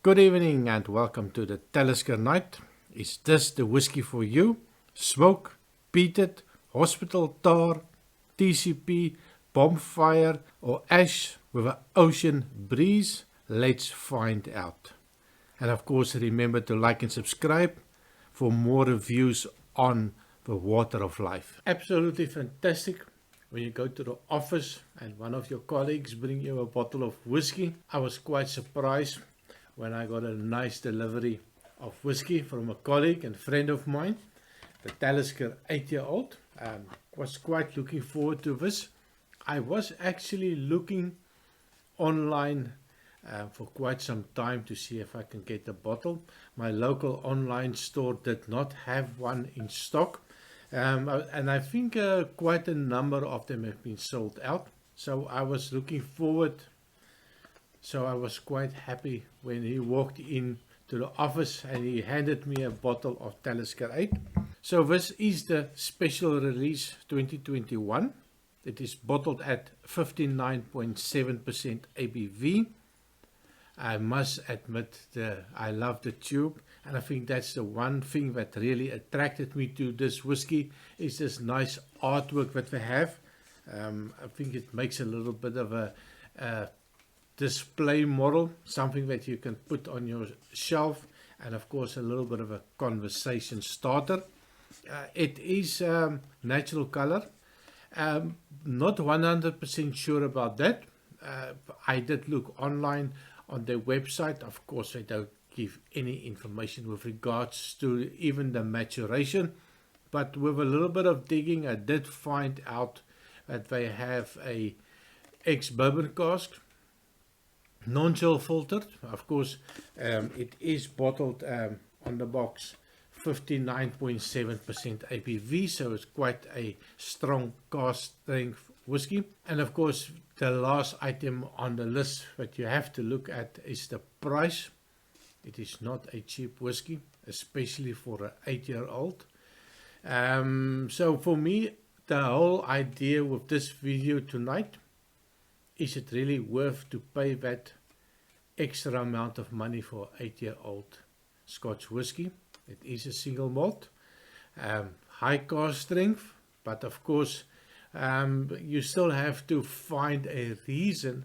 Good evening and welcome to the Talisker night. Is this the whiskey for you? Smoke, peated, hospital tar, TCP, bonfire or ash with an ocean breeze? Let's find out. And of course remember to like and subscribe for more reviews on the water of life. Absolutely fantastic. When you go to the office and one of your colleagues bring you a bottle of whiskey, I was quite surprised when I got a nice delivery of whiskey from a colleague and friend of mine, the Talisker 8-year-old. Was quite looking forward to this. I was actually looking online for quite some time to see if I can get a bottle. My local online store did not have one in stock, and I think quite a number of them have been sold out. So I was looking forward. So I was quite happy when he walked in to the office and he handed me a bottle of Talisker 8. So this is the special release 2021. It is bottled at 59.7% ABV. I must admit I love the tube, and I think that's the one thing that really attracted me to this whiskey is this nice artwork that we have. I think it makes a little bit of a display model, something that you can put on your shelf, and of course a little bit of a conversation starter. It is natural color. Not 100% sure about that. I did look online on their website. Of course they don't give any information with regards to even the maturation, but with a little bit of digging I did find out that they have a ex-bourbon cask, non-chill filtered. Of course it is bottled on the box 59.7% ABV, so it's quite a strong cask strength whiskey. And of course the last item on the list that you have to look at is the price. It is not a cheap whiskey, especially for an 8-year-old. So for me, the whole idea with this video tonight, is it really worth to pay that extra amount of money for 8-year-old Scotch whiskey? It is a single malt, high cask strength, but of course you still have to find a reason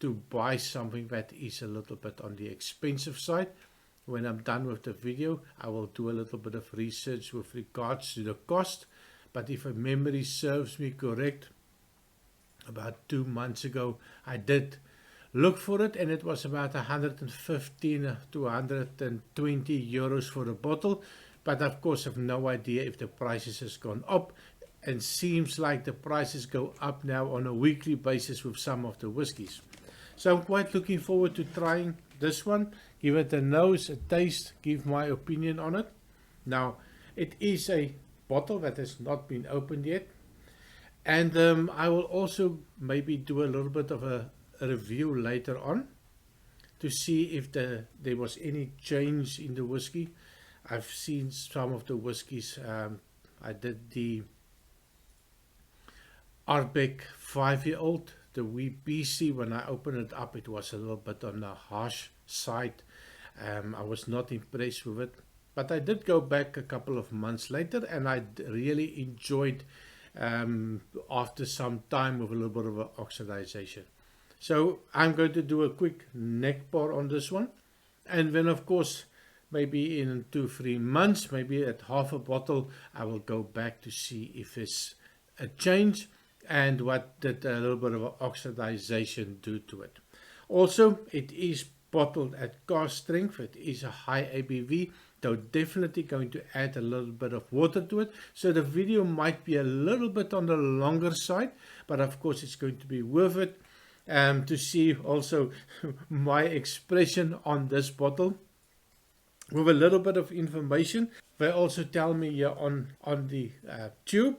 to buy something that is a little bit on the expensive side. When I'm done with the video, I will do a little bit of research with regards to the cost, but if a memory serves me correct, about 2 months ago I did look for it, and it was about 115 to 120 euros for a bottle. But of course I have no idea if the prices has gone up, and seems like the prices go up now on a weekly basis with some of the whiskies. So I'm quite looking forward to trying this one, give it a nose, a taste, give my opinion on it. Now it is a bottle that has not been opened yet, and I will also maybe do a little bit of a review later on to see if there was any change in the whiskey. I've seen some of the whiskies. I did the Ardbeg 5-year-old, the wee BC. When I opened it up, it was a little bit on the harsh side. I was not impressed with it, but I did go back a couple of months later and I really enjoyed after some time with a little bit of an oxidization. So I'm going to do a quick neck pour on this one, and then of course maybe in 2-3 months, maybe at half a bottle, I will go back to see if there's a change and what did a little bit of oxidization do to it. Also, it is bottled at cask strength. It is a high ABV, so definitely going to add a little bit of water to it, so the video might be a little bit on the longer side, but of course it's going to be worth it to see also my expression on this bottle with a little bit of information. They also tell me here on the tube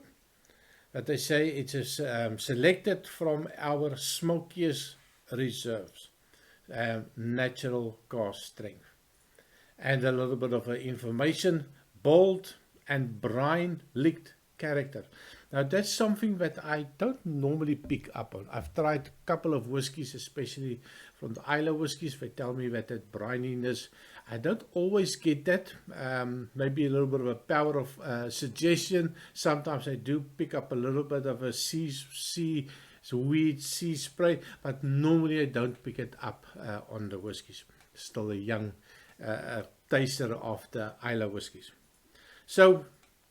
that they say it is selected from our smokiest reserves, natural cask strength, and a little bit of information, bold and brine licked character. Now that's something that I don't normally pick up on. I've tried a couple of whiskies, especially from the Islay whiskies. They tell me that brininess, I don't always get that. Maybe a little bit of a power of suggestion. Sometimes I do pick up a little bit of a weed sea spray, but normally I don't pick it up on the whiskies. Still a young taster of the Islay whiskies. So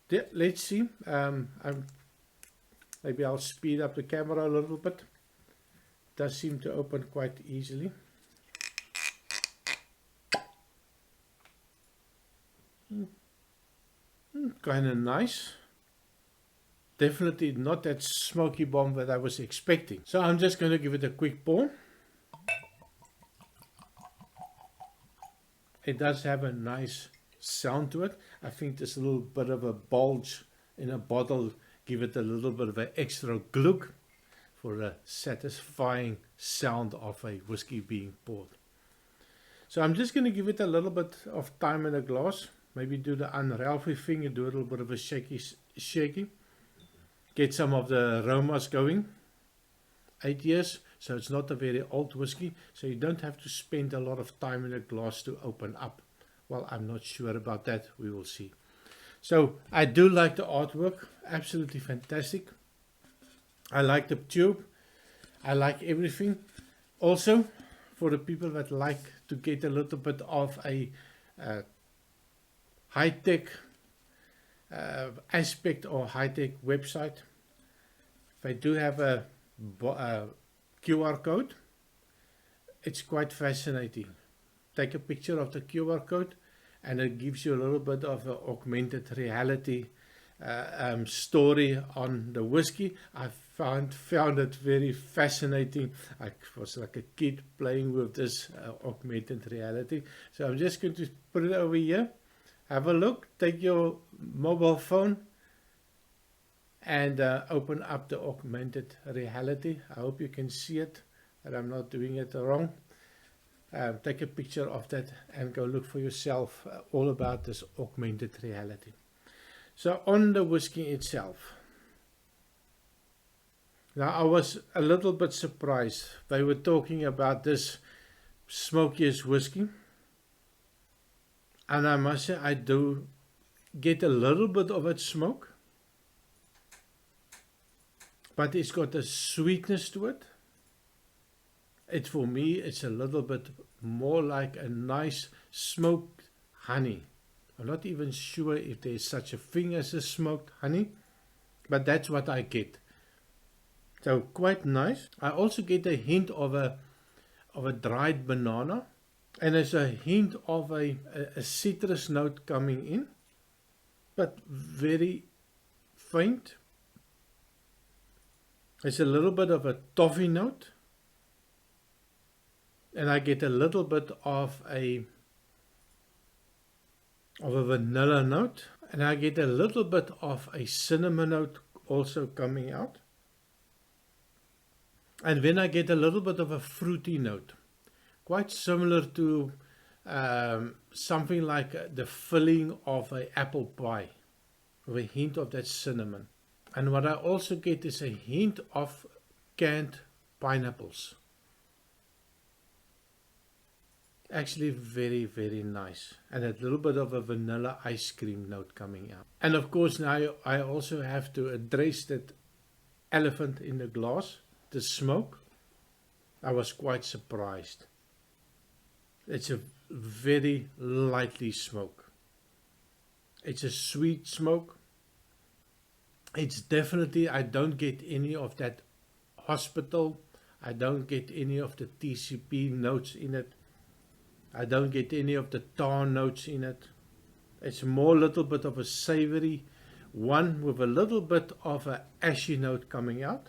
let's see. Maybe I'll speed up the camera a little bit. It does seem to open quite easily. Kind of nice. Definitely not that smoky bomb that I was expecting. So I'm just going to give it a quick pour. It does have a nice sound to it. I think there's a little bit of a bulge in a bottle, give it a little bit of an extra glug for a satisfying sound of a whiskey being poured. So I'm just going to give it a little bit of time in a glass. Maybe do the unralphie thing and do a little bit of a shaky. Get some of the aromas going. 8 years, so it's not a very old whiskey, so you don't have to spend a lot of time in a glass to open up. Well, I'm not sure about that. We will see. So I do like the artwork. Absolutely fantastic. I like the tube. I like everything. Also, for the people that like to get a little bit of a high-tech aspect or high-tech website, they do have a QR code. It's quite fascinating. Take a picture of the QR code and it gives you a little bit of an augmented reality story on the whiskey. I found it very fascinating. I was like a kid playing with this augmented reality. So I'm just going to put it over here. Have a look. Take your mobile phone and open up the augmented reality. I hope you can see it, that I'm not doing it wrong. Take a picture of that and go look for yourself all about this augmented reality. So on the whiskey itself. Now I was a little bit surprised. They were talking about this smokiest whiskey. And I must say I do get a little bit of its smoke. But it's got a sweetness to it. For me, it's a little bit more like a nice smoked honey. I'm not even sure if there's such a thing as a smoked honey, but that's what I get. So quite nice. I also get a hint of a dried banana, and there's a hint of a citrus note coming in, but very faint. There's a little bit of a toffee note. And I get a little bit of a vanilla note. And I get a little bit of a cinnamon note also coming out. And then I get a little bit of a fruity note. Quite similar to something like the filling of an apple pie. With a hint of that cinnamon. And what I also get is a hint of canned pineapples. Actually very, very nice. And a little bit of a vanilla ice cream note coming out. And of course now I also have to address that elephant in the glass, the smoke. I was quite surprised. It's a very lightly smoke. It's a sweet smoke. It's definitely, I don't get any of that hospital. I don't get any of the TCP notes in it. I don't get any of the tar notes in it. It's more a little bit of a savory one with a little bit of an ashy note coming out.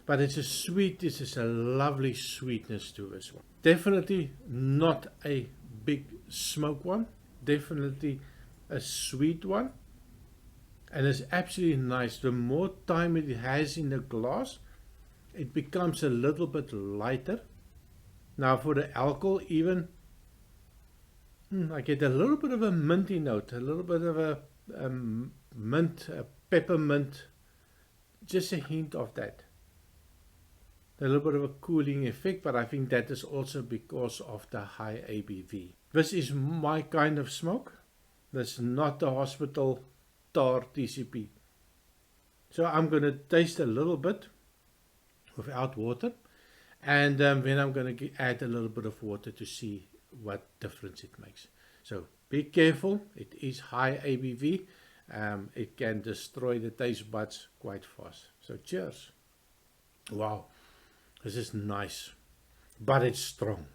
But it's a sweet, this is a lovely sweetness to this one. Definitely not a big smoke one. Definitely a sweet one. And it's absolutely nice. The more time it has in the glass, it becomes a little bit lighter. Now for the alcohol even, I get a little bit of a minty note, a little bit of a mint, peppermint, just a hint of that. A little bit of a cooling effect, but I think that is also because of the high ABV. This is my kind of smoke. This is not the hospital tar TCP. So I'm going to taste a little bit without water, and then I'm going to add a little bit of water to see what difference it makes. So be careful, it is high ABV. It can destroy the taste buds quite fast. So cheers. Wow, this is nice, but it's strong.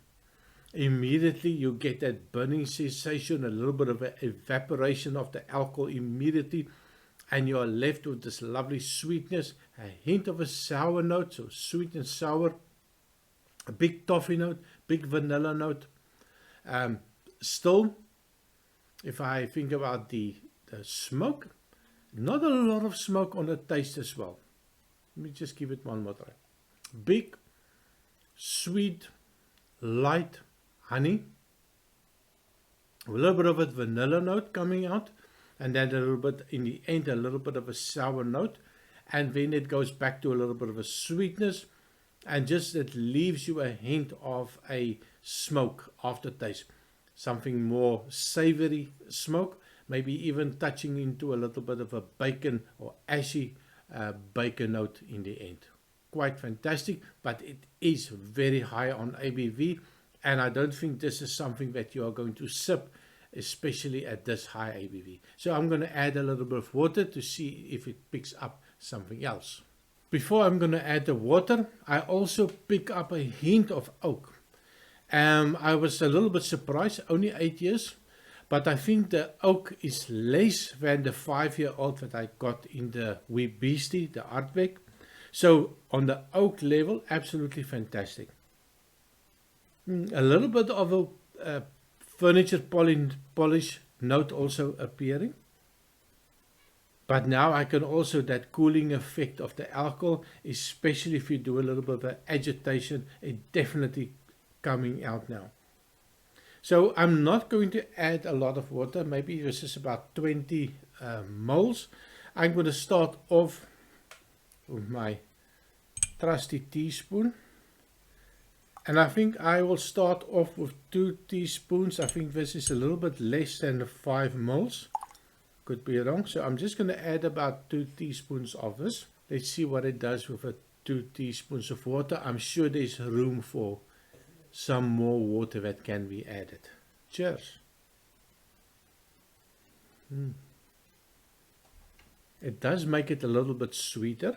Immediately you get that burning sensation, a little bit of an evaporation of the alcohol immediately, and you are left with this lovely sweetness, a hint of a sour note, so sweet and sour, a big toffee note, big vanilla note. Still, if I think about the smoke, not a lot of smoke on the taste as well. Let me just give it one more try. Big, sweet, light honey, a little bit of a vanilla note coming out, and then a little bit in the end, a little bit of a sour note, and then it goes back to a little bit of a sweetness, and just it leaves you a hint of a smoke aftertaste, something more savory smoke, maybe even touching into a little bit of a bacon or ashy bacon note in the end. Quite fantastic, but it is very high on ABV, and I don't think this is something that you are going to sip, especially at this high ABV. So I'm going to add a little bit of water to see if it picks up something else. Before I'm going to add the water, I also pick up a hint of oak. I was a little bit surprised, only 8 years, but I think the oak is less than the 5-year-old that I got in the Whisky, the Artbeck. So on the oak level, absolutely fantastic. A little bit of a furniture polish note also appearing. But now I can also, that cooling effect of the alcohol, especially if you do a little bit of agitation, it definitely coming out now. So I'm not going to add a lot of water, maybe this is about 20 moles. I'm going to start off with my trusty teaspoon. And I think I will start off with 2 teaspoons. I think this is a little bit less than the 5 moles. Could be wrong. So I'm just going to add about 2 teaspoons of this. Let's see what it does with a 2 teaspoons of water. I'm sure there's room for some more water that can be added. Cheers. It does make it a little bit sweeter.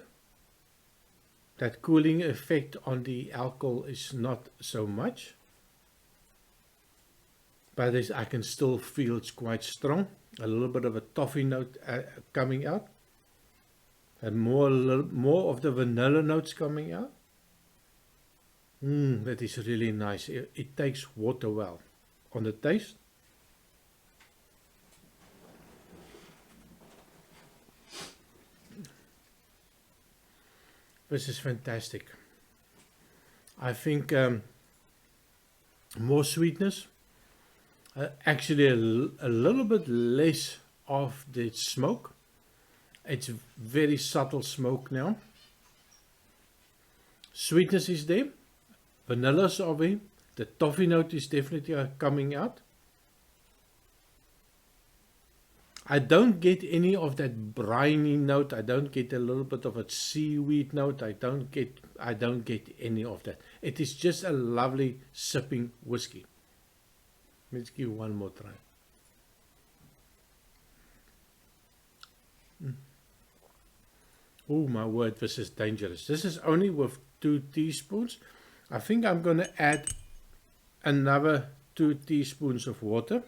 That cooling effect on the alcohol is not so much, but I can still feel it's quite strong. A little bit of a toffee note coming out, and more of the vanilla notes coming out. That is really nice. It takes water well. On the taste, this is fantastic. I think more sweetness, actually a little bit less of the smoke. It's very subtle smoke now. Sweetness is there, vanillas are there, the toffee note is definitely coming out. I don't get any of that briny note. I don't get a little bit of a seaweed note. I don't get any of that. It is just a lovely sipping whiskey. Let's give one more try. Oh my word, this is dangerous. This is only with 2 teaspoons. I think I'm going to add another 2 teaspoons of water.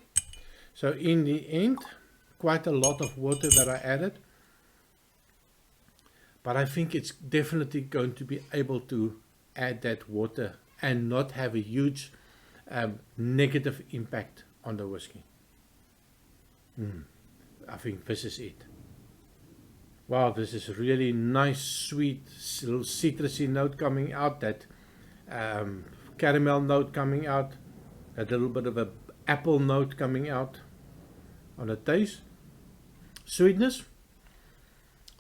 So in the end, quite a lot of water that I added, but I think it's definitely going to be able to add that water and not have a huge negative impact on the whiskey. I think this is it. Wow, this is really nice, sweet, little citrusy note coming out, that caramel note coming out, a little bit of a apple note coming out on the taste. Sweetness,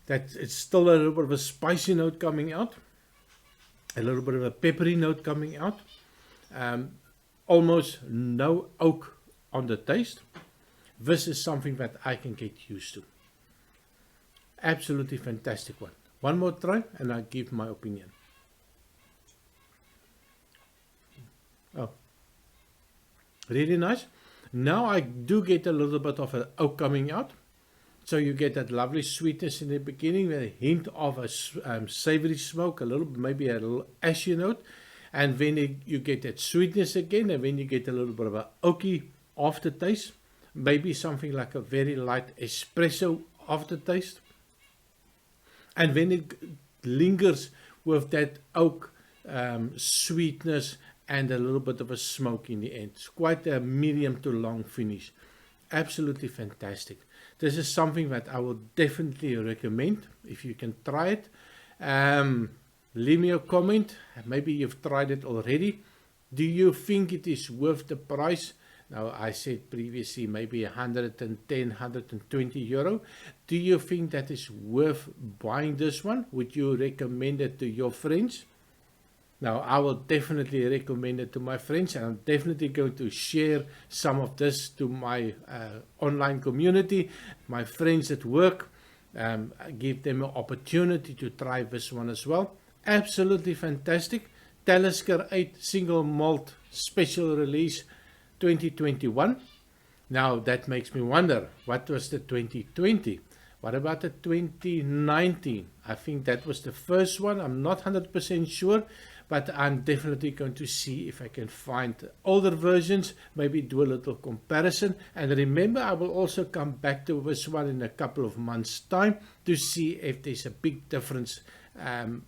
that it's still a little bit of a spicy note coming out, a little bit of a peppery note coming out, almost no oak on the taste. This is something that I can get used to. Absolutely fantastic one. One more try and I'll give my opinion. Oh, really nice. Now I do get a little bit of an oak coming out. So you get that lovely sweetness in the beginning with a hint of a savory smoke, a little, maybe a little ashy note. And then you get that sweetness again, and then you get a little bit of an oaky aftertaste. Maybe something like a very light espresso aftertaste. And then it lingers with that oak sweetness and a little bit of a smoke in the end. It's quite a medium to long finish. Absolutely fantastic. This is something that I will definitely recommend if you can try it. Leave me a comment. Maybe you've tried it already. Do you think it is worth the price? Now, I said previously maybe 110, 120 euro. Do you think that is worth buying this one? Would you recommend it to your friends? Now, I will definitely recommend it to my friends, and I'm definitely going to share some of this to my online community, my friends at work, give them an opportunity to try this one as well. Absolutely fantastic. Talisker 8 Single Malt Special Release 2021. Now, that makes me wonder, what was the 2020? What about the 2019? I think that was the first one. I'm not 100% sure, but I'm definitely going to see if I can find older versions, maybe do a little comparison. And remember, I will also come back to this one in a couple of months' time to see if there's a big difference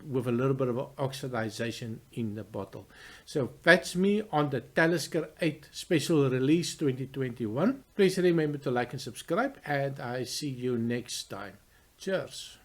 with a little bit of oxidization in the bottle. So that's me on the Talisker 8 Special Release 2021. Please remember to like and subscribe, and I see you next time. Cheers.